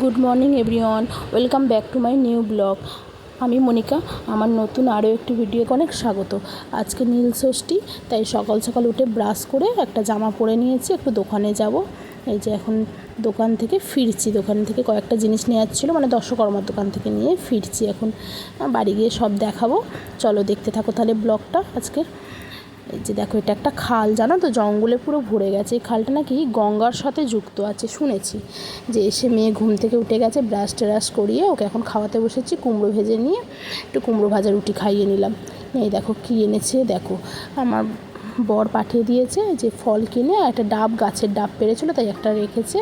Good morning everyone, welcome back to my new blog. আমি মনিকা, আমার নতুন আরও একটি ভিডিওকে অনেক স্বাগত। আজকে নীল ষষ্ঠী, তাই সকাল সকাল উঠে ব্রাশ করে একটা জামা পরে নিয়েছি, একটু দোকানে যাব। এই যে এখন দোকান থেকে ফিরছি, দোকান থেকে কয়েকটা জিনিস নেওয়ার ছিল, মানে দর্শকর্মার দোকান থেকে নিয়ে ফিরছি। এখন বাড়ি গিয়ে সব দেখাবো, চলো দেখতে থাকো তাহলে ব্লগটা আজকে। এই যে দেখো, এটা একটা খাল, জানো তো, জঙ্গলে পুরো ভরে গেছে। এই খালটা নাকি গঙ্গার সাথে যুক্ত আছে শুনেছি। যে এসে মেয়ে ঘুম থেকে উঠে গেছে, ব্রাশ ট্রাশ করিয়ে ওকে এখন খাওয়াতে বসেছি। কুমড়ো ভেজে নিয়ে একটু কুমড়ো ভাজা রুটি খাইয়ে নিলাম। এই দেখো কী এনেছে, দেখো আমার বর পাঠিয়ে দিয়েছে যে ফল কিনে, আর একটা ডাব, গাছের ডাব পেরেছিলো তাই একটা রেখেছে।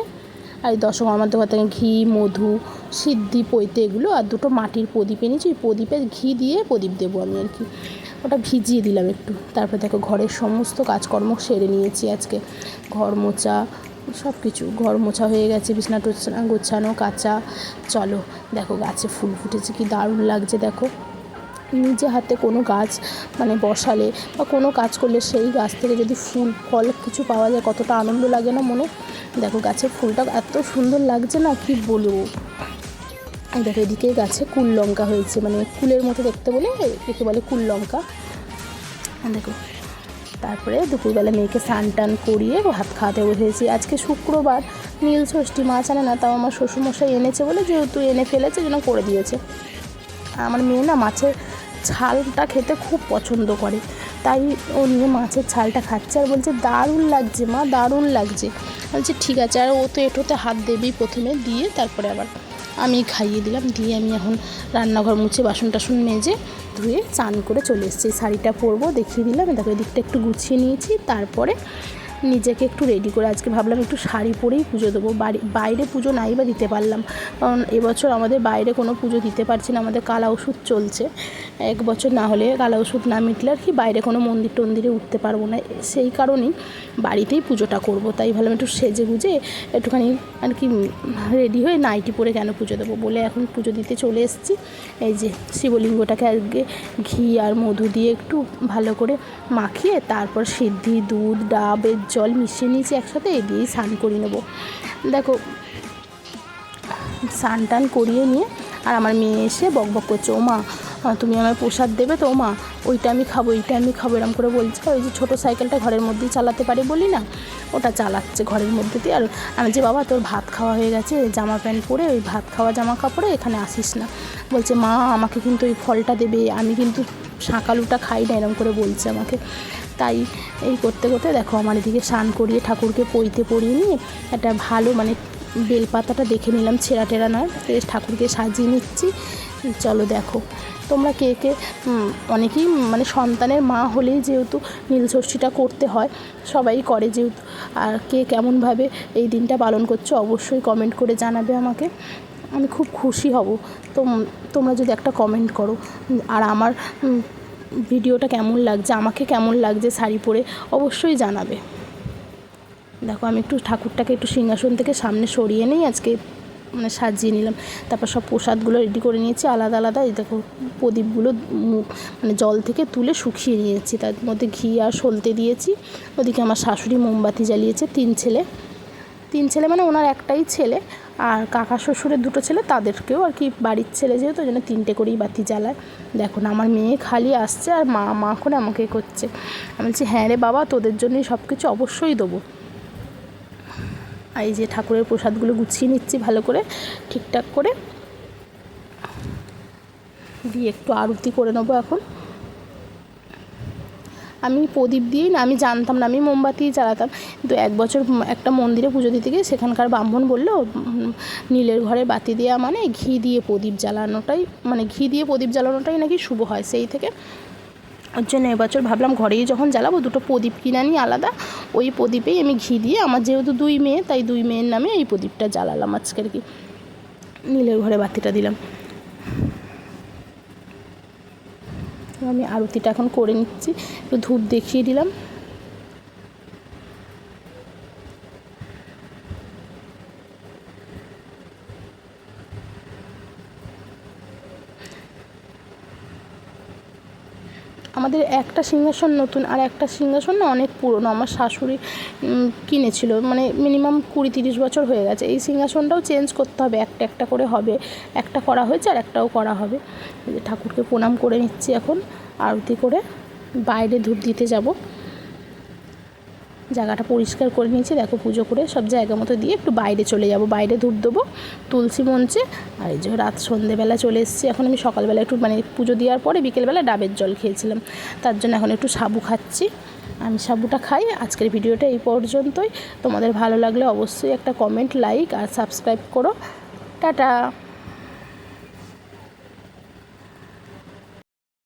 আর এই দর্শকর্মার দোকান থেকে ঘি, মধু, সিদ্ধি, পৈতে এগুলো, আর দুটো মাটির প্রদীপ এনেছি। ওই প্রদীপে ঘি দিয়ে প্রদীপ দেবো আমি আর কি, ওটা ভিজিয়ে দিলাম একটু। তারপরে দেখো ঘরের সমস্ত কাজকর্ম সেরে নিয়েছি আজকে। ঘর মোছা, সব কিছু, ঘর মোছা হয়ে গেছে, বিছানা টোছনা গোছানো, কাচা। চলো দেখো গাছে ফুল ফুটেছে, কি দারুণ লাগছে দেখো। নিজে হাতে কোনো গাছ মানে বসালে বা কোনো কাজ করলে সেই গাছ থেকে যদি ফুল ফল কিছু পাওয়া যায়, কতটা আনন্দ লাগে না মনে। দেখো গাছের ফুলটা এত সুন্দর লাগছে না, কি বলবো। দেখো এদিকে গাছে কুল লঙ্কা হয়েছে, মানে কুলের মতো দেখতে বলে একে বলে কুল লঙ্কা। দেখো তারপরে দুপুরবেলা মেয়েকে স্নান টান করিয়ে ভাত খাওয়াতে বসেছি। আজকে শুক্রবার, নীল ষষ্ঠী, মাছ আনে না, তাও আমার শ্বশুরমশাই এনেছে বলে, যেহেতু এনে ফেলেছে যেন করে দিয়েছে। আমার মেয়ে না মাছের ছালটা খেতে খুব পছন্দ করে, তাই ও নিয়ে মাছের ছালটা খাচ্ছে আর বলছে দারুণ লাগছে মা, দারুণ লাগছে। বলছে ঠিক আছে, আর ও তো এঁটোতে হাত দেবেই প্রথমে, দিয়ে তারপরে আবার আমি খাইয়ে দিলাম। দিয়ে আমি এখন রান্নাঘর মুছে বাসন টাসন মেজে ধুয়ে চান করে চলে এসেছি। শাড়িটা পরবো দেখিয়ে দিলাম, দেখো এদিকটা একটু গুছিয়ে নিয়েছি। তারপরে নিজেকে একটু রেডি করে আজকে ভাবলাম একটু শাড়ি পরেই পুজো দেবো। বাইরে পুজো নাই বা দিতে পারলাম, কারণ এবছর আমাদের বাইরে কোনো পুজো দিতে পারছি না, আমাদের কালা ওষুধ চলছে। এক বছর না হলে কালা ওষুধ না মিটলে আর কি বাইরে কোনো মন্দির টন্দিরে উঠতে পারবো না, সেই কারণেই বাড়িতেই পুজোটা করব। তাই ভাবলাম একটু সেজে গুজে একটুখানি আর কি রেডি হয়ে নাইটি পরে কেন পুজো দেবো বলে এখন পুজো দিতে চলে এসেছি। এই যে শিবলিঙ্গটাকে আগে ঘি আর মধু দিয়ে একটু ভালো করে মাখিয়ে তারপর সিদ্ধি, দুধ, ডাবের জল মিশিয়ে নিয়েছি একসাথে, এই দিয়েই স্নান করিয়ে নেবো। দেখো স্নান টান করিয়ে নিয়ে আর আমার মেয়ে এসে বকবক করছে, ও মা তুমি আমায় প্রসাদ দেবে তো মা, ওইটা আমি খাবো, এইটা আমি খাবো, এরম করে বলছে। ওই যে ছোটো সাইকেলটা ঘরের মধ্যেই চালাতে পারি বলি না, ওটা চালাচ্ছে ঘরের মধ্যে দিয়ে। আর আমি যে বাবা তোর ভাত খাওয়া হয়ে গেছে, জামা প্যান্ট পরে ওই ভাত খাওয়া জামা কাপড়ে এখানে আসিস না। বলছে মা আমাকে কিন্তু ওই ফলটা দেবে, আমি কিন্তু শাঁকালুটা খাই না, এরম করে বলছে আমাকে। তাই এই করতে করতে দেখো আমার এদিকে স্নান করিয়ে ঠাকুরকে পইতে পরিয়ে নিয়ে একটা ভালো মানে বেলপাতাটা দেখে নিলাম, ছেঁড়া টেরা নয়, ঠাকুরকে সাজিয়ে নিচ্ছি। চলো দেখো তোমরা কে কে, অনেকেই মানে সন্তানের মা হলেই যেহেতু নীল ষষ্ঠীটা করতে হয়, সবাই করে যেহেতু, আর কে কেমনভাবে এই দিনটা পালন করছো অবশ্যই কমেন্ট করে জানাবে আমাকে, আমি খুব খুশি হব। তোমরা যদি একটা কমেন্ট করো। আর আমার ভিডিওটা কেমন লাগছে, আমাকে কেমন লাগছে শাড়ি পরে অবশ্যই জানাবে। দেখো আমি একটু ঠাকুরটাকে একটু সিংহাসন থেকে সামনে সরিয়ে নিই, আজকে মানে সাজিয়ে নিলাম। তারপর সব প্রসাদগুলো রেডি করে নিয়েছি আলাদা আলাদা। এই দেখো প্রদীপগুলো মানে জল থেকে তুলে শুকিয়ে নিয়েছি, তার মধ্যে ঘি আর সলতে দিয়েছি। ওদিকে আমার শাশুড়ি মোমবাতি জ্বালিয়েছে, তিন ছেলে মানে ওনার একটাই ছেলে, আর কাকা শ্বশুরের দুটো ছেলে, তাদেরকেও আর কি বাড়ির ছেলে যেহেতু ওই জন্য 3টে করেই বাতি জ্বালায়। দেখো না আমার মেয়ে খালি আসছে আর মা করে আমাকে করছে। আমি বলছি হ্যাঁ রে বাবা, তোদের জন্যই সব কিছু অবশ্যই দেবো। এই যে ঠাকুরের প্রসাদগুলো গুছিয়ে নিচ্ছি ভালো করে ঠিকঠাক করে, দিয়ে একটু আরতি করে নেবো এখন। আমি প্রদীপ দিয়েই না, আমি জানতাম না, আমি মোমবাতি জ্বালাতাম, কিন্তু এক বছর একটা মন্দিরে পুজো দিতে গিয়ে সেখানকার ব্রাহ্মণ বললো নীলের ঘরে বাতি দেওয়া মানে ঘি দিয়ে প্রদীপ জ্বালানোটাই, মানে ঘি দিয়ে প্রদীপ জ্বালানোটাই নাকি শুভ হয়। সেই থেকে ওর জন্য এবছর ভাবলাম ঘরেই যখন জ্বালাবো দুটো প্রদীপ কিনে নিই আলাদা, ওই প্রদীপেই আমি ঘি দিয়ে, আমার যেহেতু 2 মেয়ে তাই 2 মেয়ের নামে এই প্রদীপটা জ্বালালাম আজকে আর কি, নীলের ঘরে বাতিটা দিলাম। আমি আরতিটা এখন করে নিচ্ছি, একটু ধূপ দেখিয়ে দিলাম। আমাদের একটা সিংহাসন নতুন, আর একটা সিংহাসন না অনেক পুরনো, আমার শাশুড়ি কিনেছিল, মানে মিনিমাম 20-30 বছর হয়ে গেছে। এই সিংহাসনটাও চেঞ্জ করতে হবে, একটা একটা করে হবে, একটা করা হয়েছে আর একটাও করা হবে। ঠাকুরকে প্রণাম করে নিচ্ছি, এখন আরতি করে বাইরে ধূপ দিতে যাব। জায়গাটা পরিষ্কার করে নিয়েছি, দেখো পুজো করে সব জায়গা মতো দিয়ে একটু বাইরে চলে যাব, বাইরে ধূপ দেবো তুলসী মঞ্চে। আর এই যে রাত সন্ধেবেলা চলে এসেছি, এখন আমি সকালবেলা একটু মানে পুজো দেওয়ার পরে বিকেলবেলা ডাবের জল খেয়েছিলাম, তার জন্য এখন একটু সাবু খাচ্ছি। আমি সাবুটা খাই। আজকের ভিডিওটা এই পর্যন্তই। তোমাদের ভালো লাগলে অবশ্যই একটা কমেন্ট, লাইক আর সাবস্ক্রাইব করো। টাটা।